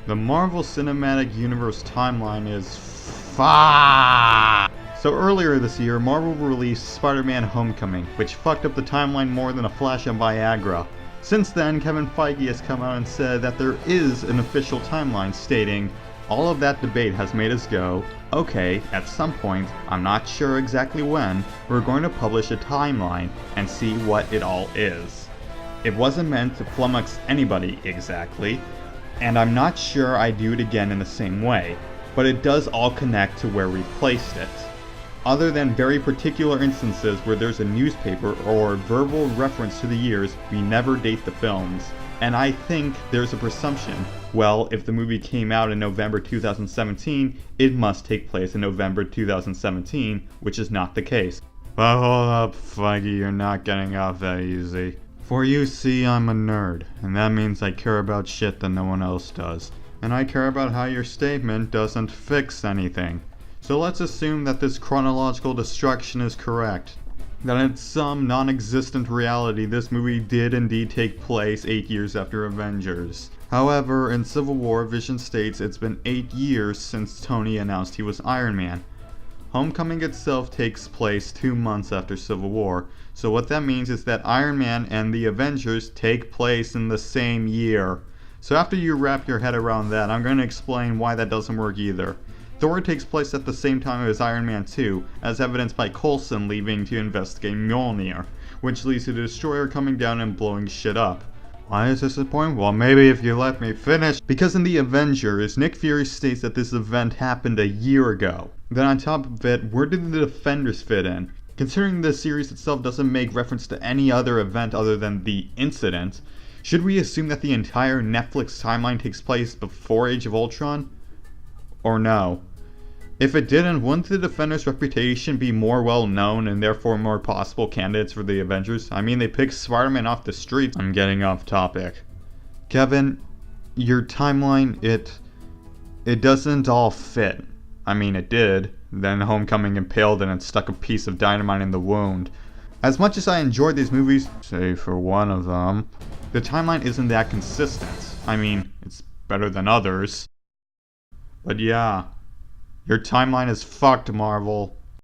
The Marvel Cinematic Universe timeline is fucked. So earlier this year, Marvel released Spider-Man Homecoming, which fucked up the timeline more than a flash of Viagra. Since then, Kevin Feige has come out and said that there is an official timeline, stating, "All of that debate has made us go, okay, at some point, I'm not sure exactly when, we're going to publish a timeline and see what it all is." It wasn't meant to flummox anybody exactly, and I'm not sure I'd do it again in the same way, but it does all connect to where we placed it. Other than very particular instances where there's a newspaper or verbal reference to the years, we never date the films. And I think there's a presumption, well, if the movie came out in November 2017, it must take place in November 2017, which is not the case. But hold up, Feige, you're not getting off that easy. For you see, I'm a nerd, and that means I care about shit that no one else does. And I care about how your statement doesn't fix anything. So let's assume that this chronological destruction is correct. That in some non-existent reality this movie did indeed take place 8 years after Avengers. However, in Civil War, Vision states it's been 8 years since Tony announced he was Iron Man. Homecoming itself takes place 2 months after Civil War, so what that means is that Iron Man and the Avengers take place in the same year. So after you wrap your head around that, I'm going to explain why that doesn't work either. Thor takes place at the same time as Iron Man 2, as evidenced by Coulson leaving to investigate Mjolnir, which leads to the Destroyer coming down and blowing shit up. Why is this a point? Well, maybe if you let me finish. Because in the Avengers, Nick Fury states that this event happened a year ago. Then on top of it, where did the Defenders fit in? Considering the series itself doesn't make reference to any other event other than the incident, should we assume that the entire Netflix timeline takes place before Age of Ultron? Or no? If it didn't, wouldn't the Defenders' reputation be more well known and therefore more possible candidates for the Avengers? I mean, they picked Spider-Man off the streets. I'm getting off topic. Kevin, your timeline, it doesn't all fit. I mean, it did. Then Homecoming impaled and it stuck a piece of dynamite in the wound. As much as I enjoyed these movies, save for one of them, the timeline isn't that consistent. I mean, it's better than others. But yeah, your timeline is fucked, Marvel.